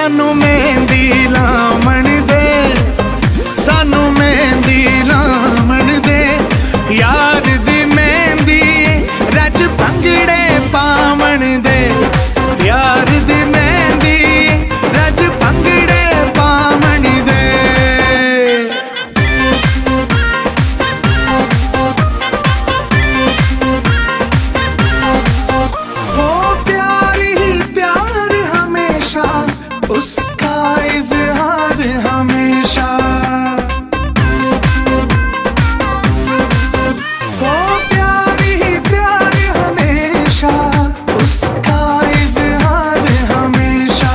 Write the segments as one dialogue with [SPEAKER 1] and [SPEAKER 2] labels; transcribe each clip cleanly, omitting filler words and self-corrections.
[SPEAKER 1] सानू मेहंदी लावण दे, सानू मेहंदी लावण दे, यार दी मेहंदी रज भंगड़े पावण दे, यार दी मेहंदी रज भंगड़े पावण दे। हो प्यार ही प्यार हमेशा, उसका इजहार हमेशा, हो प्यार ही प्यार हमेशा, उसका इजहार हमेशा।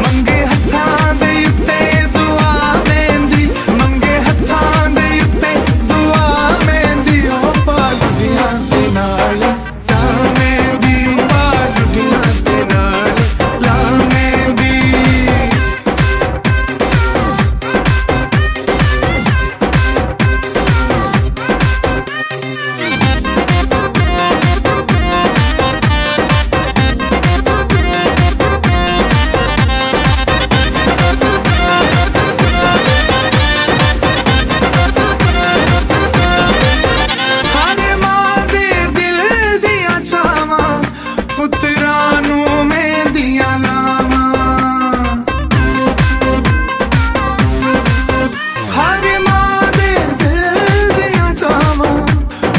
[SPEAKER 1] मंगे हत्थां दे उत्ते दुआ मेहंदी, मंगे हत्थां दे उत्ते दुआ मेहंदी, ओ पालुटियां दे नाल ला मेहंदी, पालुटियां दे नाल ला मेहंदी। हर मां दे दिल दियां छावां, पुत्रां नू मेहंदियां लावां। हर मां दे दिल दियां छावां,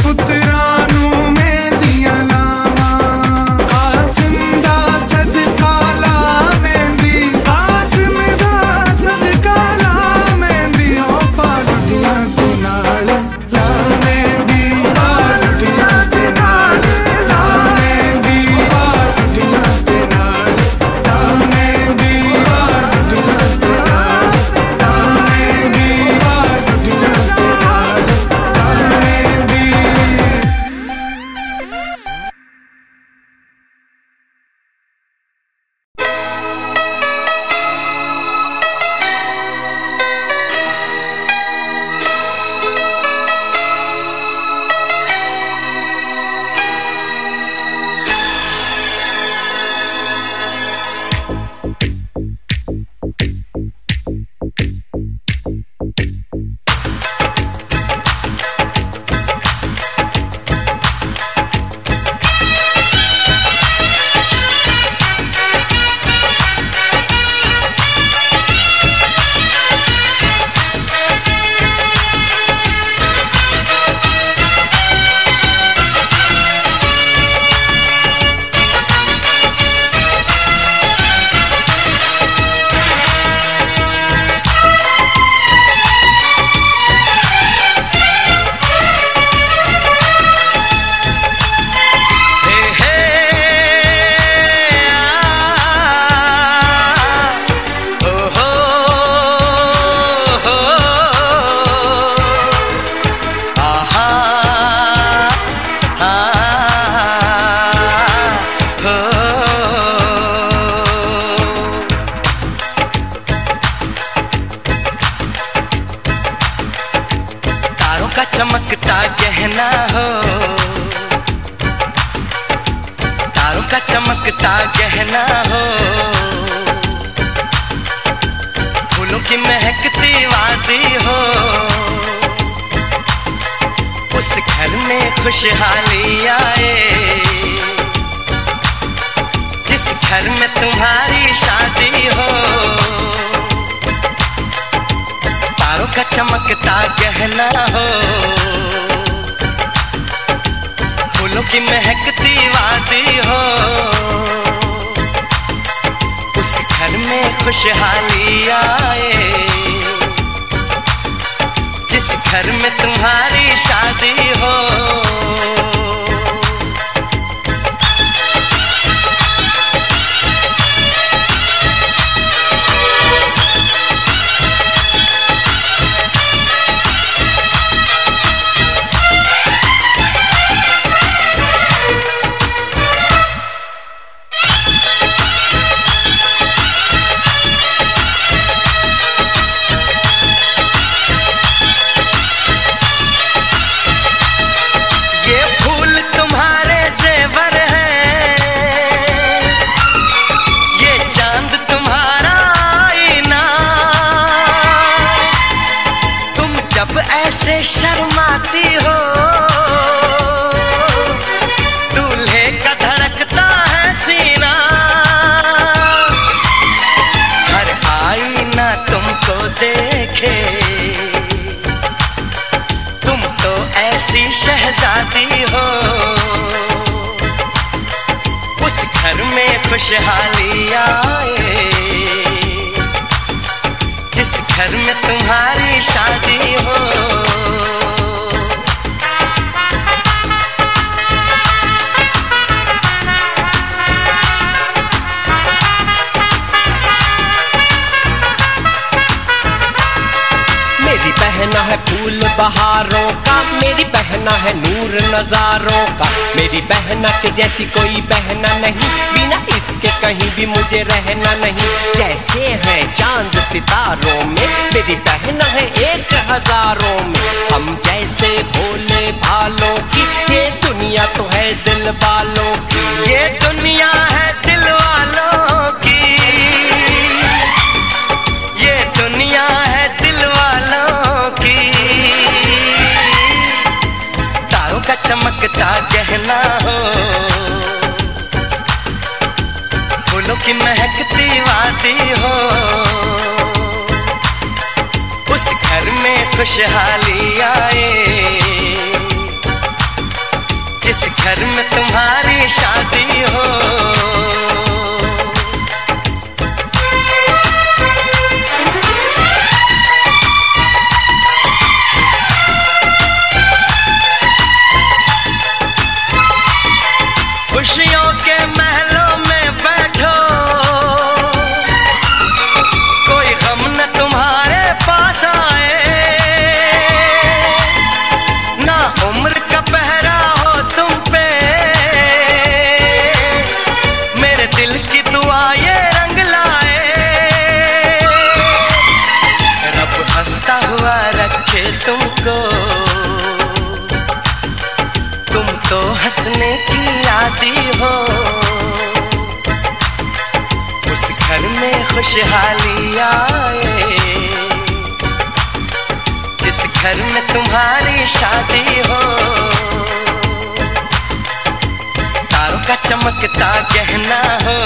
[SPEAKER 1] पुत्रां नू मेहंदियां लावां। कासिम दा सदका ला मेहंदी, कासिम दा सदका ला मेहंदी, ओ पालुटियां दे नाल ला मेहंदी, पालुटियां दे नाल ला मेहंदी, पालुटियां दे नाल ला मेहंदी, पालुटियां दे नाल ला मेहंदी, पालुटियां दे नाल ला मेहंदी। तारों का चमकता गहना हो, तारों का चमकता गहना हो, फूलों की महकती वादी हो, उस घर में खुशहाली आए, जिस घर में तुम्हारी शादी हो। तारों का चमकता गहना हो, फूलों की महकती वादी हो, उस घर में खुशहाली आए, जिस घर में तुम्हारी शादी हो। कैसे शर्माती हो, दूल्हे का धड़कता है सीना, हर आईना तुमको देखे, तुम तो ऐसी शहजादी हो, उस घर में खुशहाली आए जिस घर में तुम्हारी शादी हो।
[SPEAKER 2] मेरी बहना है फूल बहारों का, मेरी बहना है नूर नजारों का, मेरी बहना के जैसी कोई बहना नहीं, बिना इसके कहीं भी मुझे रहना नहीं। जैसे है चांद सितारों में, मेरी बहना है एक हजारों में, हम जैसे भोले भालों की, ये दुनिया तो है दिल वालों की,
[SPEAKER 1] ये दुनिया है दिल वालों की, ये दुनिया है दिल वालों की। तारों का चमकता गहना हो, फूलों की महकती वादी हो, उस घर में खुशहाली आए जिस घर में तुम्हारी शादी हो। खुशियों के महलों में बैठो, कोई गम न तुम्हारे पास आए, ना उम्र का पहरा हो तुम पे, मेरे दिल की दुआ ये रंग लाए, रब हंसता हुआ रखे तुमको, तुम तो हंसने की आदी हो, उस घर में खुशहाली आए जिस घर में तुम्हारी शादी हो। तारों का चमकता गहना हो,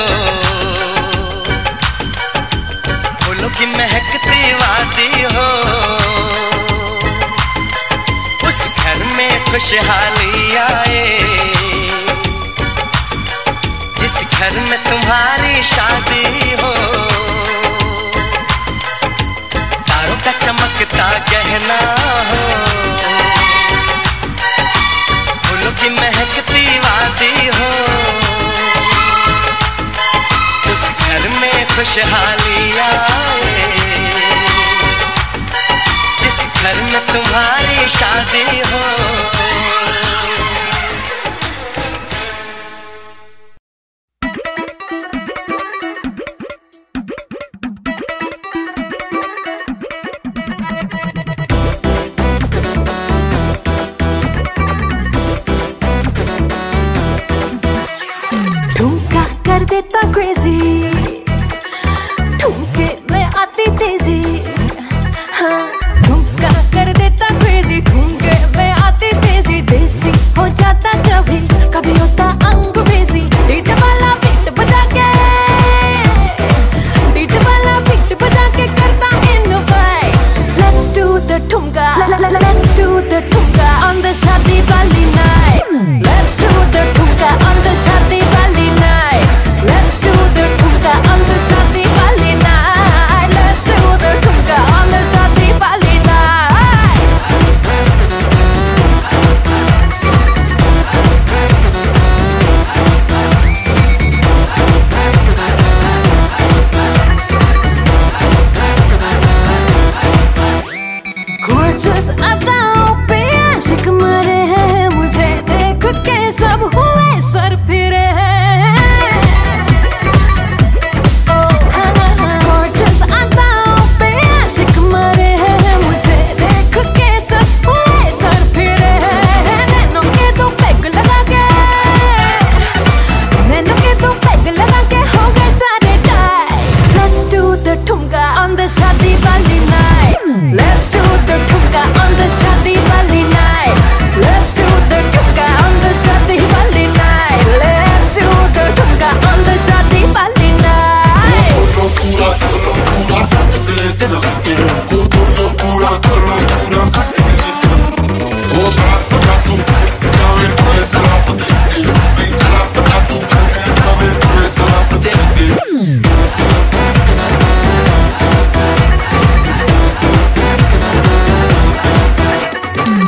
[SPEAKER 1] फूलों की महकती वादी हो, उस घर में खुशहाली आए जिस घर में तुम्हारी शादी हो। तारों का चमकता गहना हो, फूलों की महकती वादी हो, उस घर में खुशहाली आए जिस घर में तुम्हारी शादी हो।
[SPEAKER 3] ठुमका कर देता क्रेजी, ठुमके में आती तेजी, हाँ ठुमका कर देता क्रेजी, ठुमके में आती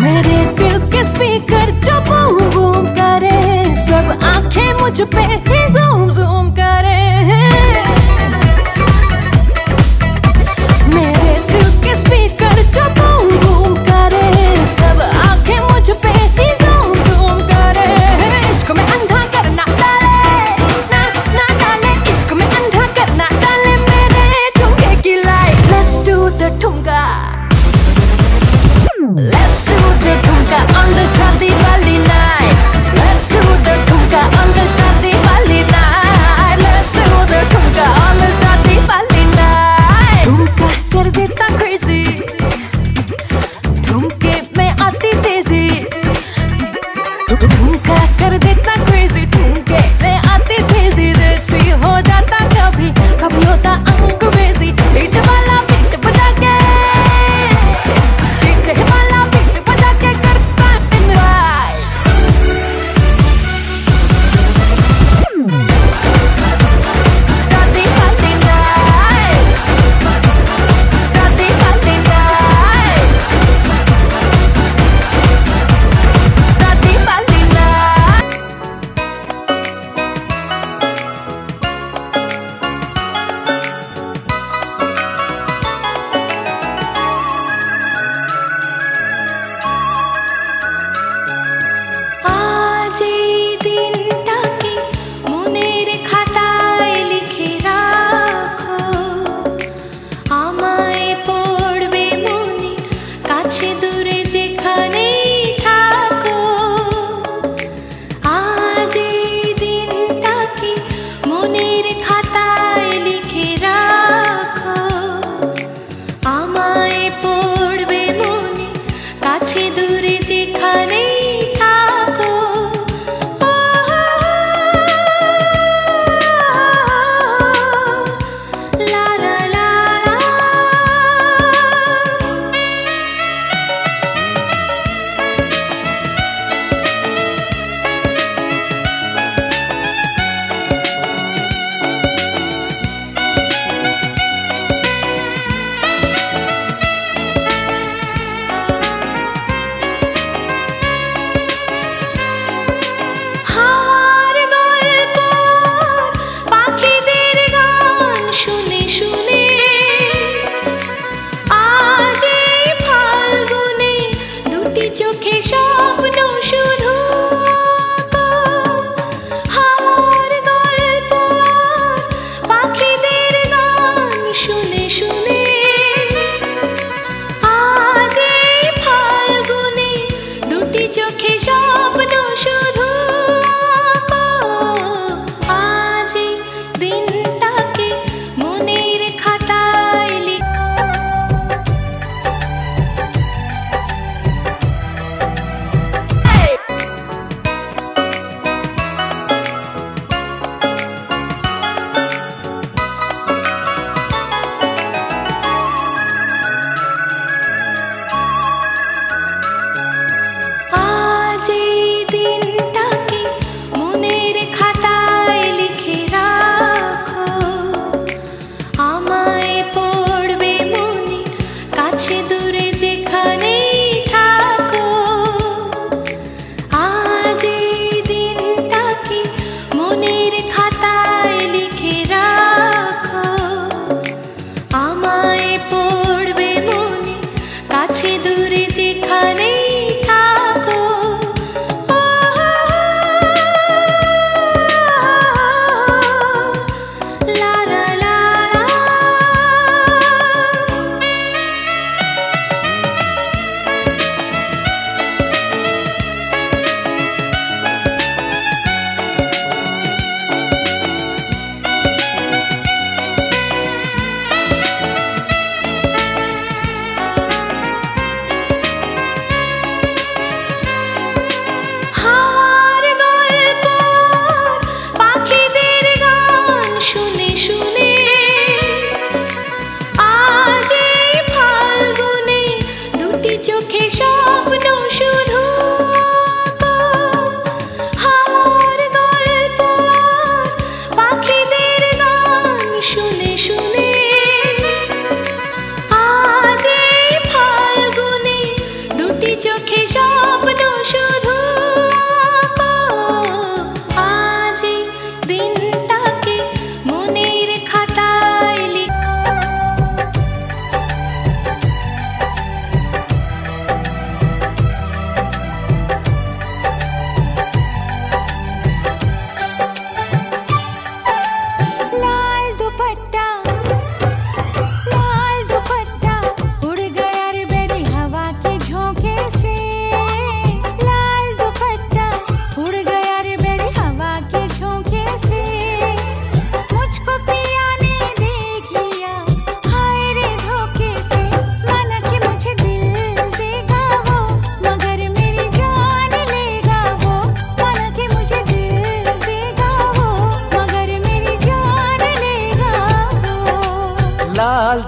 [SPEAKER 3] मेरे दिल के स्पीकर जो बूम बूम करे, सब आंखें मुझ पे ही जूम जूम करे। मेरे दिल के स्पीकर जो बूम बूम करे, सब आंखें मुझ पे ही जूम जूम करे। इश्क में अंधा करना डाले ना ना डाले, इश्क में अंधा करना डाले मेरे झुमके की लाइट। Let's do the ठुमका, let's do the ठुमका on the शादी वाली night. Let's do the ठुमका on the शादी वाली night. Let's do the ठुमका on the शादी वाली night. ठुमका कर देता crazy, ठुमके में आती तेजी। ठुमका कर देता crazy, ठुमके में आती तेजी। देसी हो जाता कभी कभी होता अंग्रेजी। बीच वाला बीट बजा के, बीच वाला बीट बजा के करता enjoy.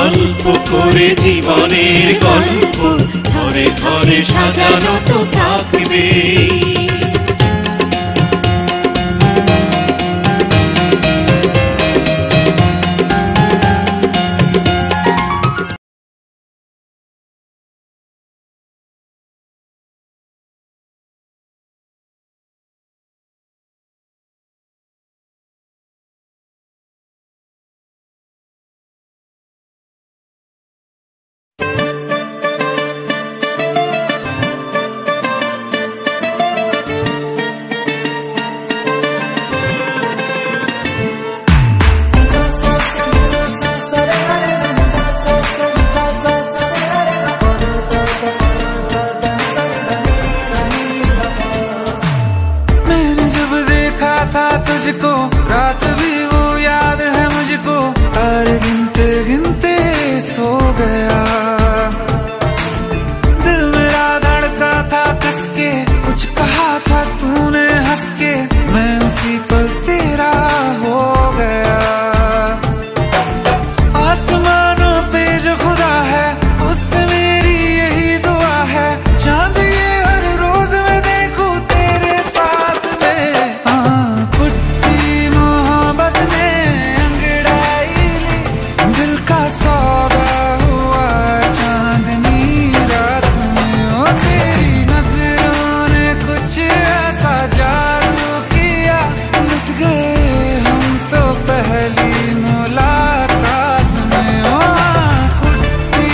[SPEAKER 4] অল্প করে জীবনের গল্প ঘরে ঘরে সাজানো তো থাকবে।
[SPEAKER 5] तुझको रात भी वो याद है मुझको, तारे गिनते गिनते सो गया। दिल मेरा धड़का था कस के, कुछ कहा था तूने हंस के, मैं उसी पल तेरा हो गया। आसमानों पे जो खुदा है उससे मेरी यही दुआ है, चांद ये हर रोज मैं देखूं तेरे साथ में। सौदा हुआ चांदनी रात में, ओ तेरी नजरों ने कुछ ऐसा जादू किया, लुट गए हम तो पहली मुलाकात में। ओ कुट्टी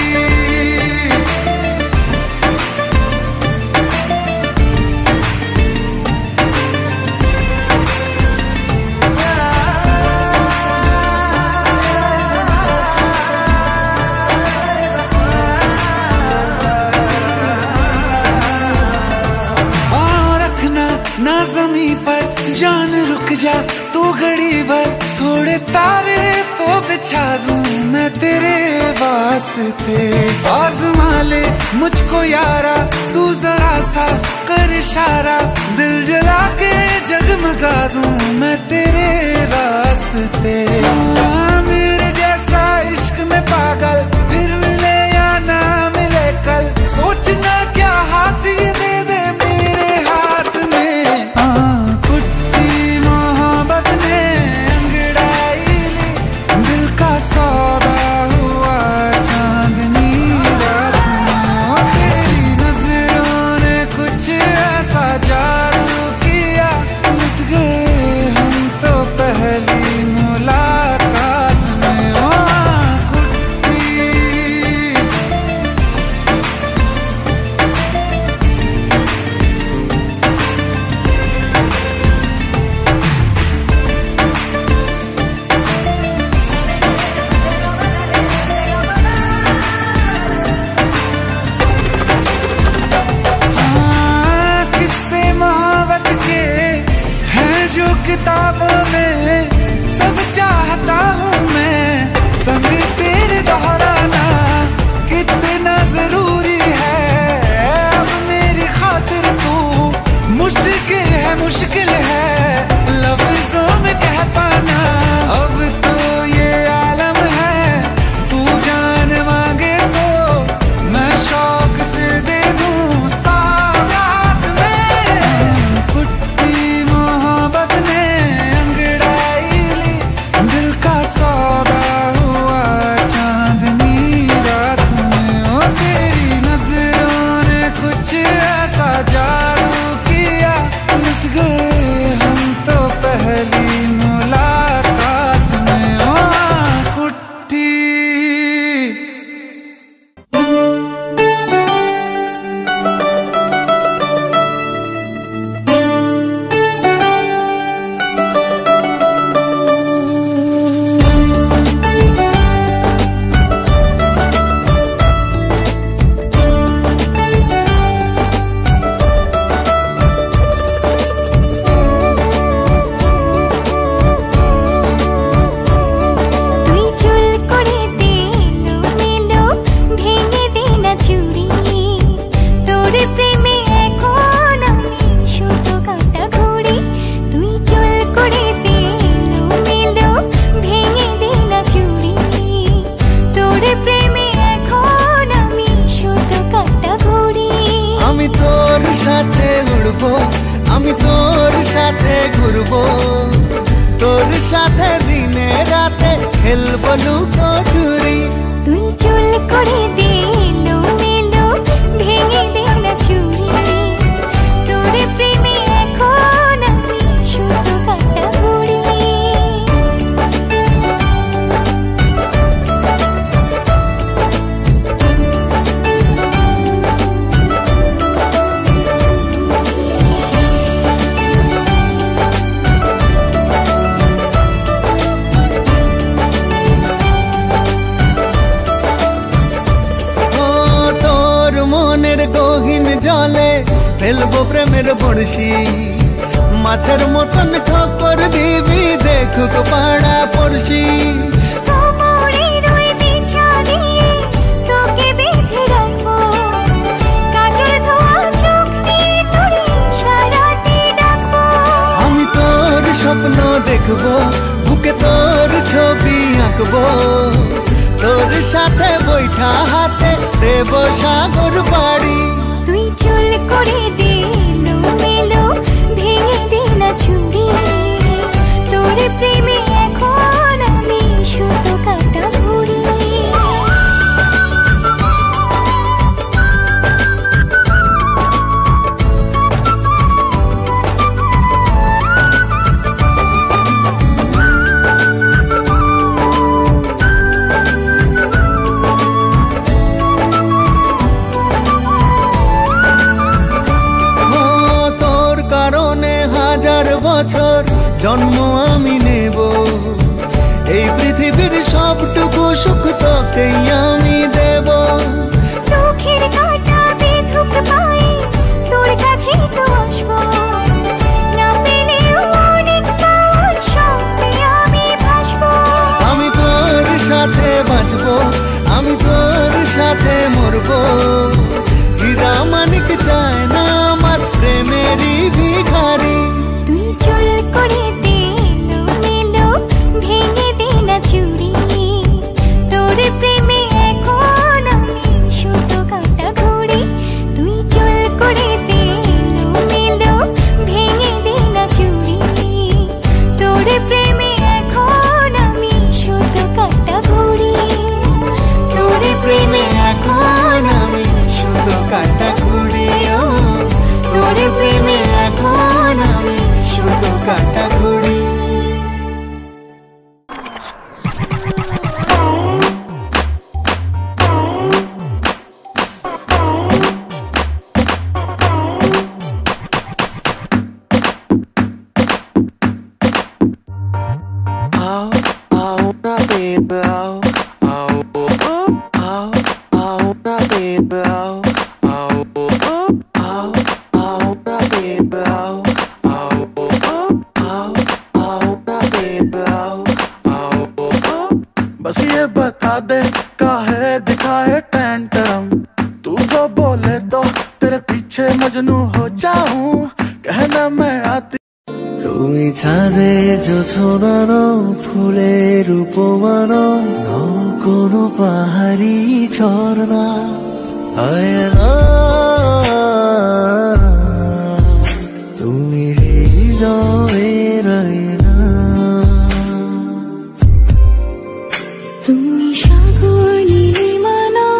[SPEAKER 5] ना ज़मीं पर जान रुक जा तू घड़ी भर, थोड़े तारे तो बिछा दूं मैं तेरे वास्ते। आज़मा ले मुझको यारा तू जरा सा कर इशारा, दिल जला के जगमगा दूं मैं तेरे रास्ते। मेरे जैसा इश्क में पागल फिर मिले या ना मिले कल, सोचना क्या हाथ ये दे दे मेरे हाथ में। कुट्टी मोहब्बत ने अंगड़ाई ली, दिल का सौदा हुआ चांदनी रात में, ओ तेरी नजरों ने कुछ ऐसा जादू किया, लुट गए हम तो पहली मुलाकात में। ओ
[SPEAKER 6] থাকবো, আমি তোর সাথে ঘুরবো, তোর সাথে দিনে রাতে খেলবো লুকোচুরি।
[SPEAKER 3] তুই চুল করে দে এলোমেলো, ভেঙে দে না চুড়ি, তোর প্রেমে এখন আমি শুধু কাটা ঘুরি।
[SPEAKER 6] গহীন জলে ফেলবো প্রেমের বড়শি, মাছের মতন ঠোকর দিবি দেখুক পাড়া পড়শি।
[SPEAKER 3] কোমরের ওই বিছা দিয়ে তোকে বেঁধে রাখবো, কাজল ধোয়া চোখ দিয়ে তোর ইশারাতে ডাকবো।
[SPEAKER 6] আমি তোর স্বপ্ন দেখবো, বুকে তোর ছবি আঁকবো, তোর সাথে বৈঠা হাতে দেব সাগর বাড়ি।
[SPEAKER 3] তুই চুল করে দে এলোমেলো, ভেঙে দে না চুড়ি, তোর প্রেমে এখন আমি শুধু কাটা ঘুরি।
[SPEAKER 6] বছর জন্ম আমি নেব, এই পৃথিবীর সবটুকু সুখ তোকেই আমি দেব।
[SPEAKER 3] চোখের কাঁটা বেধুক পায়ে তোর কাছে তো আসবো, না পেলেও অনেক পাওয়ার স্বপ্নে আমি ভাসবো।
[SPEAKER 6] আমি তোর সাথে বাঁচবো, আমি তোর সাথে মরবো, হীরা মানিক চায় না আমার প্রেমেরই ভিখারি।
[SPEAKER 3] তুই চুল করে দে এলোমেলো, ভেঙে দে না চুড়ি, তোর প্রেমে এখন আমি শুধু কাটা ঘুরি। তুই চুল করে দে এলোমেলো, ভেঙে দে না চুড়ি, তোর প্রেমে এখন আমি শুধু কাটা ঘুরি।
[SPEAKER 6] তোর প্রেমে এখন আমি শুধু কাটা ঘুরি, তোর প্রেমে এখন আমি শুধু কাটা ঘুরি।
[SPEAKER 7] बस ये बता दे काहे दिखाए टेंटरम, तू जो बोले तो तेरे पीछे मजनू हो जाऊं, कहना मैं आती।
[SPEAKER 1] তুমি চাঁদের জোছনানো ফুলের উপমানো, নও কোনো পাহাড়ি ঝর্ণা, আয়না তুমি হৃদয়ে রয়না।
[SPEAKER 3] তুমি সাগর নীলিমানো,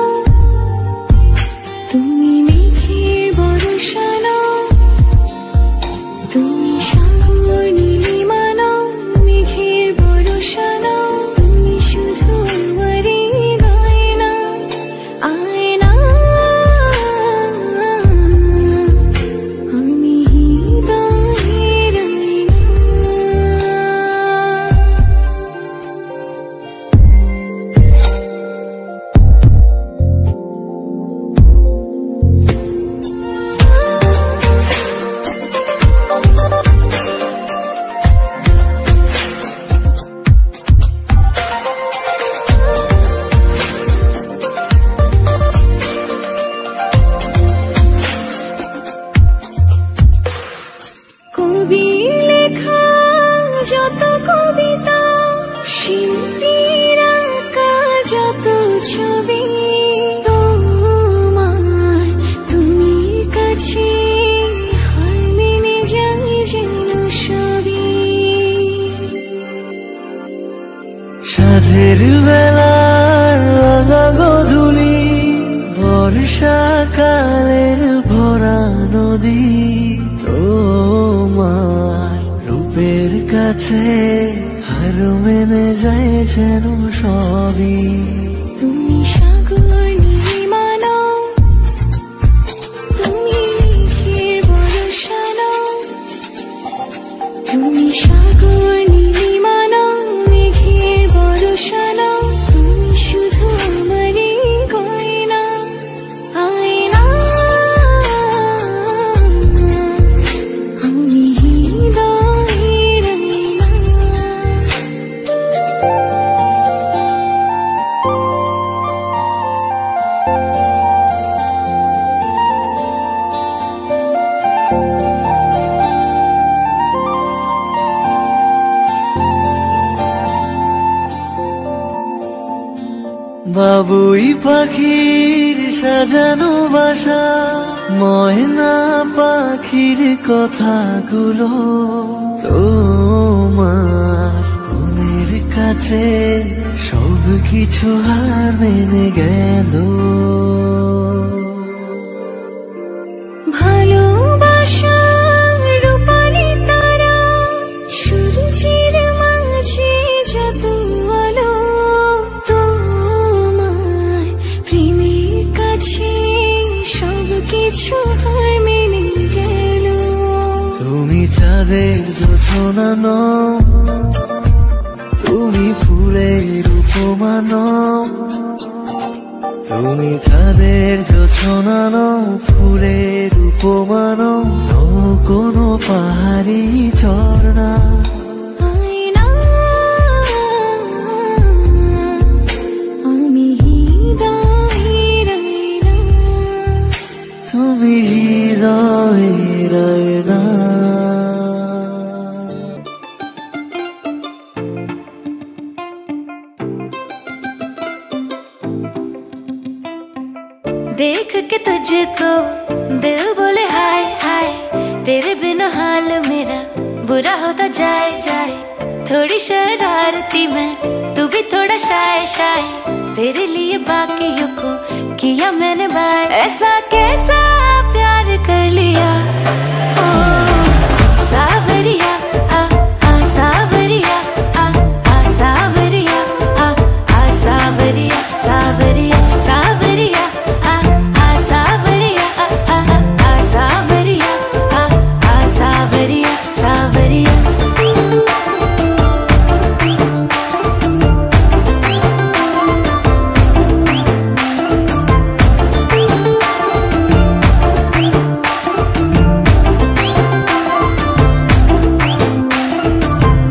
[SPEAKER 3] তুমি মেঘের বর্ষানো, তুমি সাগর নীলিমানো, মেঘের বর্ষানো, তুমি শুধু আমারই গয়না, আয়না। আমি হৃদয়ে রয়না। কবির লেখা যত কবিতা, শিল্পীর আঁকা যত ছবি, তোমার তুমি কাছে হার
[SPEAKER 8] রাতের বেলার রাঙা গধূলি, বর্ষাকালের ভরা নদী, তোমার রূপের কাছে হার মেনে যায় যেন সবই।
[SPEAKER 3] তুমি সাগর নীলিমা নও, তুমি মেঘের বর্ষা নও, তুমি সাগর নীলিমা নও, মেঘের বর্ষা নও, তুমি শুধু আমারই গয়না, আয়না। আমি হৃদয়ের আয়না।
[SPEAKER 8] বাবুই পাখির সাজানো বাসা, ময়না পাখির কথাগুলো তোমার মনের কাছে সব কিছু হার মেনে গেল।
[SPEAKER 3] ভালোবাসা রূপালি তারা, সূর্যের মাঝে যত আলো, তোমার প্রেমের কাছে সব কিছু হার মেনে গেল।
[SPEAKER 8] তুমি চাঁদের জোছনা নও, তুমি ফুলের উপমা নও, তুমি চাঁদের জোছনা নও, ফুলের উপমা নও, নও কোনো পাহাড়ি ঝর্ণা।
[SPEAKER 3] আয়না। আমি হৃদয়ের আয়না।
[SPEAKER 8] তুমি হৃদয়ের আয়না।
[SPEAKER 3] देख के तुझको दिल बोले हाय हाय, तेरे बिना हाल मेरा बुरा होता जाए जाए। थोड़ी शरारती मैं, तू भी थोड़ा शाय शाय, तेरे लिए बाकियों को किया मैंने बाय। ऐसा कैसा प्यार कर लिया, ओ सावरिया आ सावरिया आ सावरिया आ सावरिया सावरिया सावरिया आ सावरिया आ सावरिया आ सावरिया सावरिया।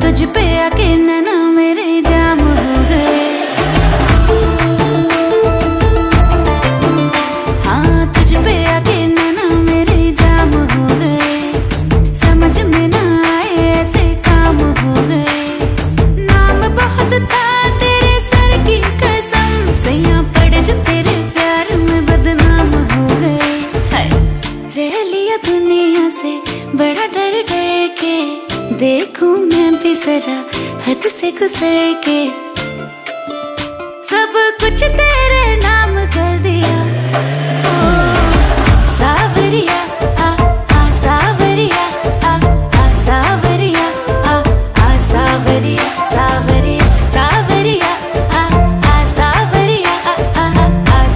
[SPEAKER 3] तुझ पे आके नैना मेरे जाम हो गए, हाँ तुझ पे आके नैना मेरे जाम हो गए। समझ में ना आए ऐसे काम हो गए, नाम बहुत था तेरे सर की कसम, सैया पड़े जो तेरे प्यार में बदनाम हो गए। हाय रह लिया दुनिया से बड़ा डर डर के, देखूं मैं भी जरा हद से गुजर के, सब कुछ तेरे नाम कर दिया। ओ सावरिया आ सावरिया आ सावरिया आ सावरिया सावरिया सावरिया आ सावरिया आ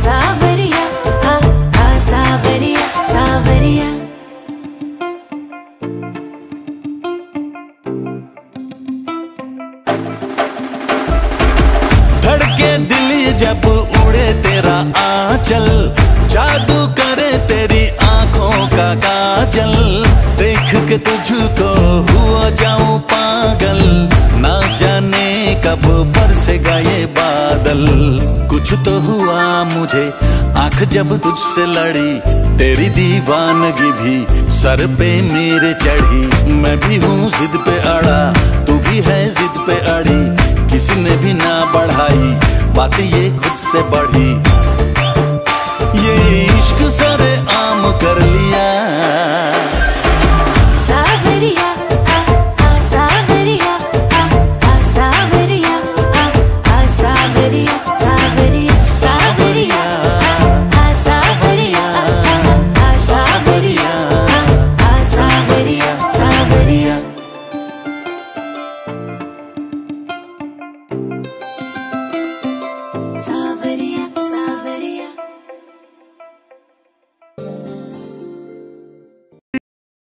[SPEAKER 3] सावरिया आ सावरिया सावरिया।
[SPEAKER 9] धड़के दिल जब उड़े तेरा आंचल, जादू करे तेरी आंखों का काजल, देख के तुझको हुआ जाऊं पागल, ना जाने कब बरसेगा ये बादल। कुछ तो हुआ मुझे आंख जब तुझसे लड़ी, तेरी दीवानगी भी सर पे मेरे चढ़ी। मैं भी हूँ जिद पे अड़ा, तू भी है जिद पे अड़ी, किसी ने भी ना बढ़ाई बातें ये खुद से बढ़ी। ये इश्क सरे आम कर लिया,